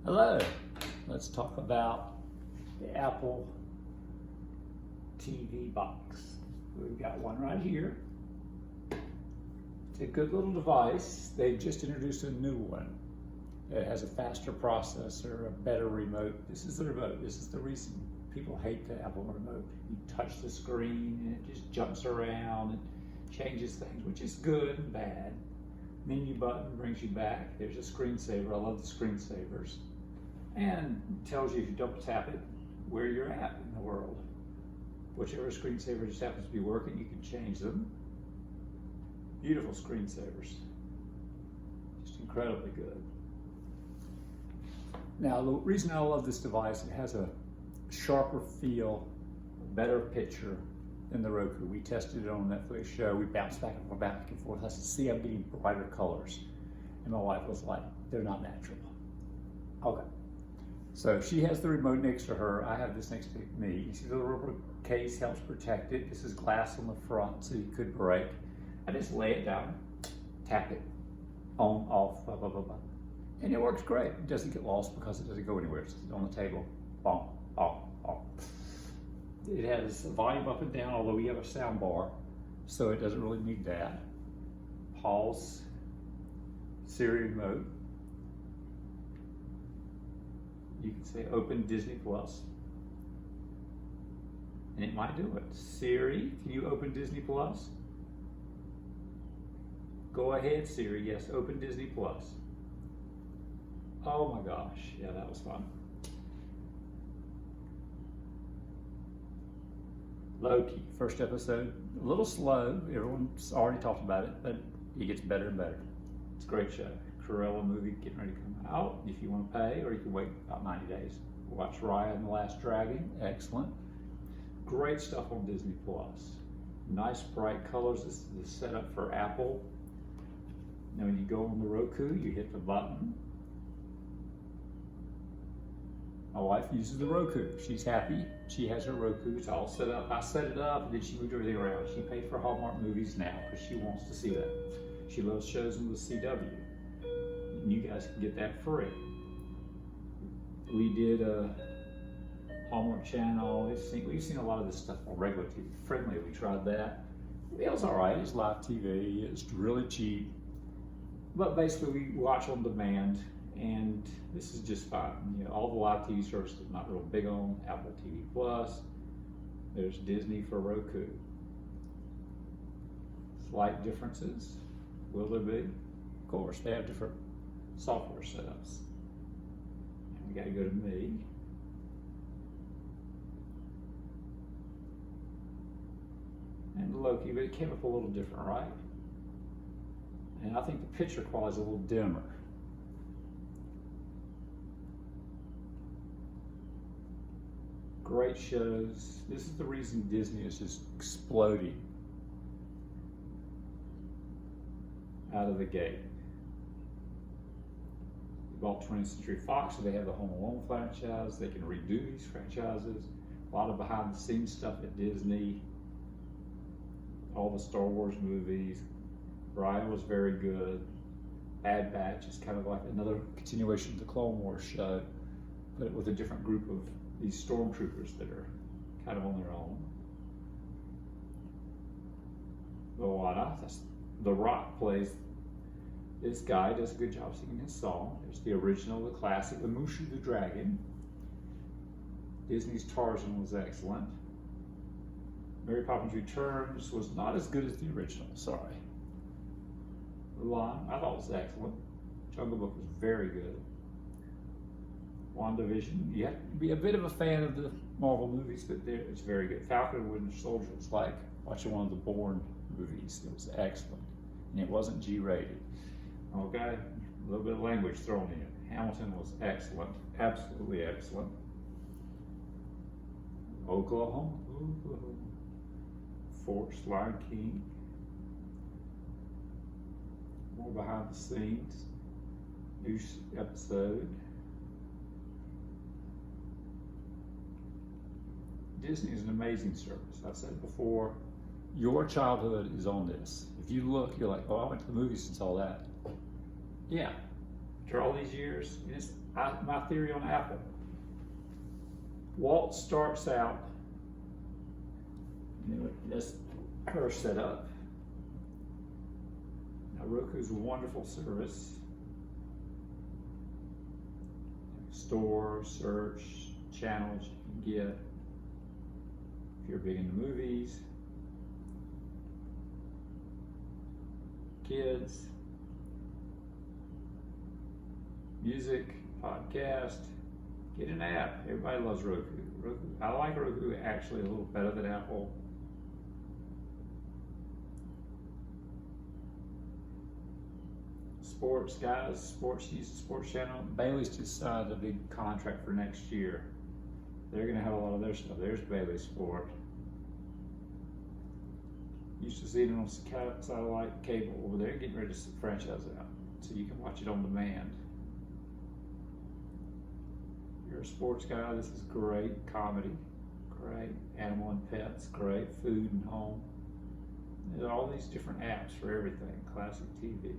Hello, let's talk about the Apple TV box. We've got one right here. It's a good little device. They've just introduced a new one. It has a faster processor, a better remote. This is the remote. This is the reason people hate the Apple remote. You touch the screen and it just jumps around and changes things, which is good and bad. Menu button brings you back. There's a screensaver. I love the screensavers. And tells you if you double tap it where you're at in the world. Whichever screensaver just happens to be working, you can change them. Beautiful screensavers. Just incredibly good. Now, the reason I love this device, it has a sharper feel, a better picture than the Roku. We tested it on a Netflix show. We bounced back and forth. I said, see, I'm getting brighter colors. And my wife was like, they're not natural. Okay. So she has the remote next to her. I have this next to me. You see the rubber case helps protect it. This is glass on the front, so you could break. I just lay it down, tap it, on, off, blah, blah, blah, blah. And it works great. It doesn't get lost because it doesn't go anywhere. It's on the table, boom, off, off. It has volume up and down, although we have a sound bar, so it doesn't really need that. Pause, Siri remote. You can say open Disney Plus, and it might do it. Siri, can you open Disney Plus? Go ahead, Siri, yes, open Disney Plus. Oh my gosh, yeah, that was fun. Loki, first episode, a little slow. Everyone's already talked about it, but it gets better and better. It's a great show. Cruella movie getting ready to come out if you want to pay, or you can wait about 90 days. Watch Raya and the Last Dragon, excellent. Great stuff on Disney Plus. Nice bright colors. This is the setup for Apple. Now when you go on the Roku, you hit the button. My wife uses the Roku. She's happy. She has her Roku. It's all set up. I set it up, and then she moved everything around. She paid for Hallmark movies now because she wants to see that. She loves shows on the CW. And you guys can get that free. We did a Hallmark Channel. We've seen a lot of this stuff on regular TV. Friendly, we tried that. It was all right. It's live TV. It's really cheap. But basically, we watch on demand. And this is just fine. You know, all the live TV services I'm not real big on. Apple TV Plus. There's Disney for Roku. Slight differences. Will there be? Of course, they have different software setups. And we got to go to me. And Loki, but it came up a little different, right? And I think the picture quality is a little dimmer. Great shows. This is the reason Disney is just exploding out of the gate. They bought 20th Century Fox, so they have the Home Alone franchise. They can redo these franchises. A lot of behind the scenes stuff at Disney. All the Star Wars movies. Ryan was very good. Bad Batch is kind of like another continuation of the Clone Wars show, but with a different group of these stormtroopers that are kind of on their own. The Rock plays, this guy does a good job singing his song. There's the original, the classic, the Mushu the Dragon. Disney's Tarzan was excellent. Mary Poppins Returns was not as good as the original, sorry. Mulan, I thought was excellent. Jungle Book was very good. WandaVision, you have to be a bit of a fan of the Marvel movies, but it's very good. Falcon and Winter Soldier was like watching one of the Bourne movies. It was excellent, and it wasn't G-rated. Okay, a little bit of language thrown in. Hamilton was excellent, absolutely excellent. Oklahoma. Force, Lion King. More behind the scenes. New episode. Disney is an amazing service. I've said before, your childhood is on this. If you look, you're like, oh, I went to the movies and saw that. Yeah, after all these years. And it's my theory on Apple. Walt starts out, that's her setup. Now Roku's a wonderful service. Store, search, channels you can get. If you're big into movies, kids, music, podcast, get an app. Everybody loves Roku. I like Roku actually a little better than Apple. Sports guys, sports channel. Bailey's just signed a big contract for next year. They're gonna have a lot of their stuff. There's Bailey Sport. Used to see it on satellite cable. Over there, getting ready to franchise out, so you can watch it on demand. If you're a sports guy, this is great. Comedy, great. Animal and pets, great. Food and home. There's all these different apps for everything. Classic TV,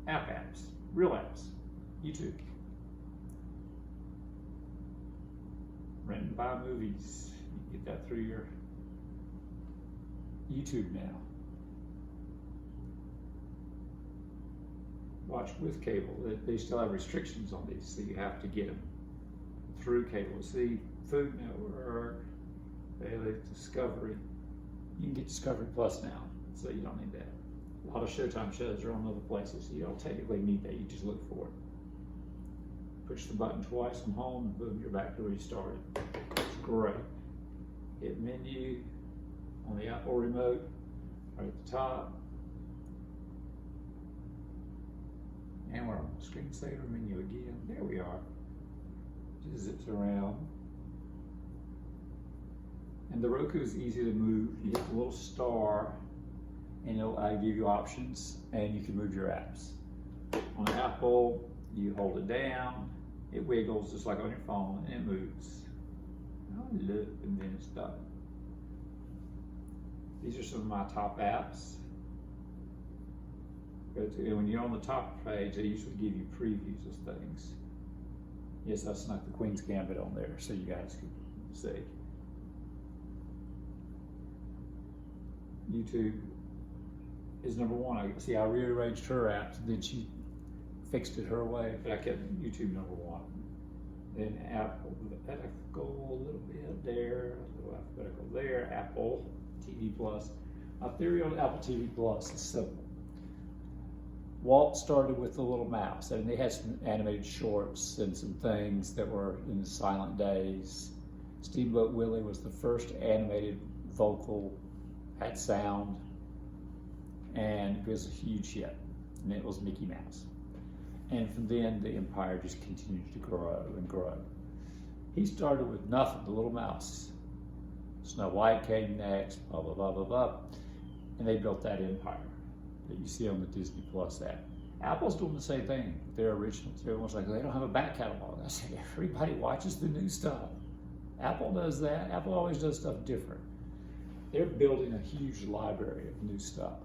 app apps, real apps, YouTube. Rent and buy movies. You can get that through your YouTube now. Watch with cable. They still have restrictions on these, so you have to get them through cable. See, Food Network, Bailey, Discovery. You can get Discovery Plus now, so you don't need that. A lot of Showtime shows are on other places, so you don't technically need that, you just look for it. Push the button twice from home, and boom, you're back to where you started. It's great. Hit menu on the Apple remote, right at the top. And we're on the screensaver menu again. There we are. Just zips around. And the Roku is easy to move. You hit the little star and it'll give you options and you can move your apps. On Apple, you hold it down, it wiggles just like on your phone and it moves. Oh, look, and then it's done. These are some of my top apps. And when you're on the top page, they usually give you previews of things. Yes, I snuck the Queen's Gambit on there so you guys can see. YouTube is number one. I rearranged her apps and then she fixed it her way, but I kept YouTube number one. Then Apple, alphabetical a little bit there, a little alphabetical there, Apple TV Plus. My theory on Apple TV Plus is simple. Walt started with the little mouse, and they had some animated shorts and some things that were in the silent days. Steamboat Willie was the first animated vocal, had sound, and it was a huge hit, and it was Mickey Mouse. And from then, the empire just continued to grow and grow. He started with nothing, the little mouse. Snow White came next, blah, blah, blah, blah, blah. And they built that empire that you see on the Disney Plus app. Apple's doing the same thing with their originals. Everyone's like, they don't have a back catalog. I say, everybody watches the new stuff. Apple does that. Apple always does stuff different. They're building a huge library of new stuff,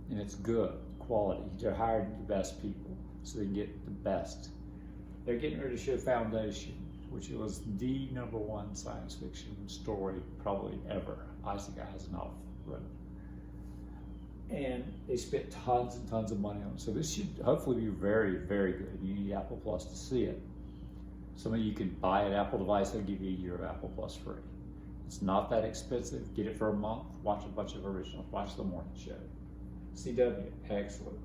and it's good quality. They're hiring the best people so they can get the best. They're getting ready to show Foundation, which was the #1 science fiction story probably ever. Isaac Asimov wrote. And they spent tons and tons of money on it. So this should hopefully be very, very good. You need Apple Plus to see it. Some of you can buy an Apple device, they'll give you a year of Apple Plus free. It's not that expensive. Get it for a month, watch a bunch of originals, watch the morning show. CW, excellent.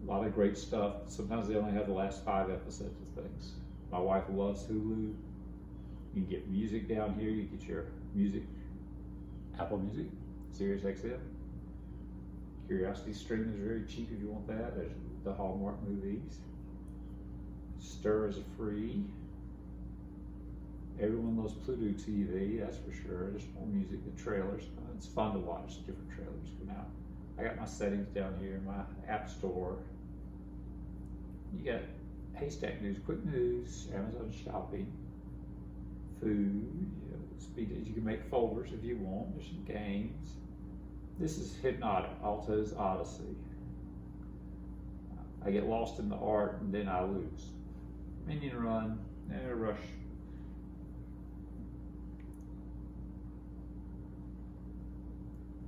A lot of great stuff. Sometimes they only have the last 5 episodes of things. My wife loves Hulu. You can get music down here. You get your music, Apple Music, Sirius XM. Curiosity Stream is very cheap if you want that. There's the Hallmark movies. Stir is free. Everyone loves Pluto TV, that's for sure. There's more music and trailers. It's fun to watch different trailers come out. I got my settings down here in my app store. You got Haystack News, Quick News, Amazon Shopping, food, speed. You can make folders if you want. There's some games. This is Hypnotic, Alto's Odyssey. I get lost in the art and then I lose. Minion Run, Rush.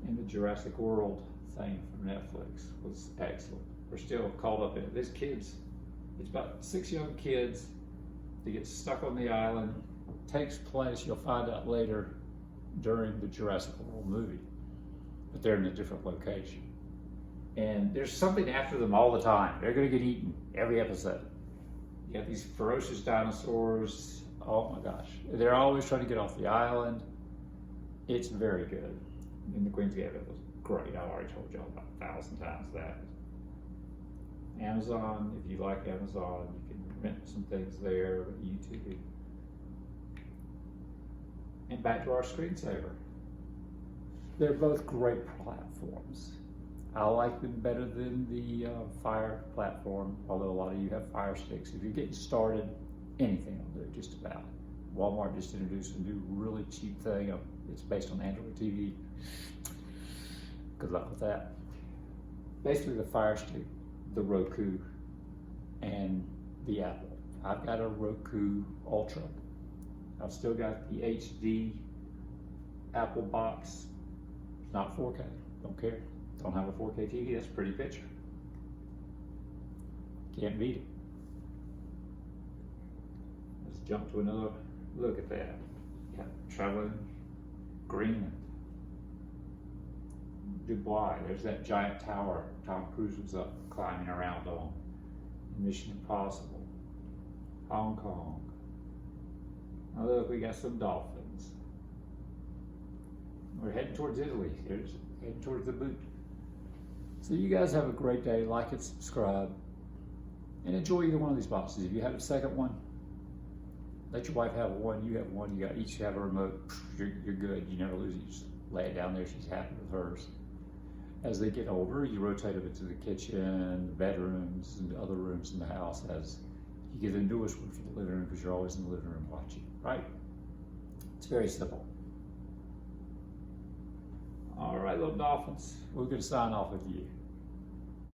And the Jurassic World thing from Netflix was excellent. We're still caught up in it. There's kids, it's about 6 young kids that get stuck on the island. Takes place, you'll find out later, during the Jurassic World movie, but they're in a different location. And there's something after them all the time. They're gonna get eaten every episode. You got these ferocious dinosaurs. Oh my gosh. They're always trying to get off the island. It's very good. And the Queen's Gambit was great. I already told y'all about 1,000 times that. Amazon, if you like Amazon, you can rent some things there, YouTube. And back to our screensaver. They're both great platforms. I like them better than the Fire platform, although a lot of you have Fire Sticks. If you're getting started, anything will do, just about. Walmart just introduced a new really cheap thing. It's based on Android TV. Good luck with that. Basically the Fire Stick, the Roku, and the Apple. I've got a Roku Ultra. I've still got the HD Apple box. It's not 4K, don't care. Don't have a 4K TV, that's a pretty picture. Can't beat it. Let's jump to another look at that. Got traveling Greenland. Dubai, there's that giant tower Tom Cruise was up climbing around on. Mission Impossible. Hong Kong. Now look, we got some dolphins. We're heading towards Italy. Here's heading towards the boot. So you guys have a great day. Like and subscribe. And enjoy either one of these boxes. If you have a second one, let your wife have one, you have one, you got each have a remote, you're good. You never lose it. You just lay it down there, she's happy with hers. As they get older, you rotate them into the kitchen, bedrooms, and other rooms in the house as you get the newest one for the living room because you're always in the living room watching, right? It's very simple. All right, little dolphins, we're going to sign off with you.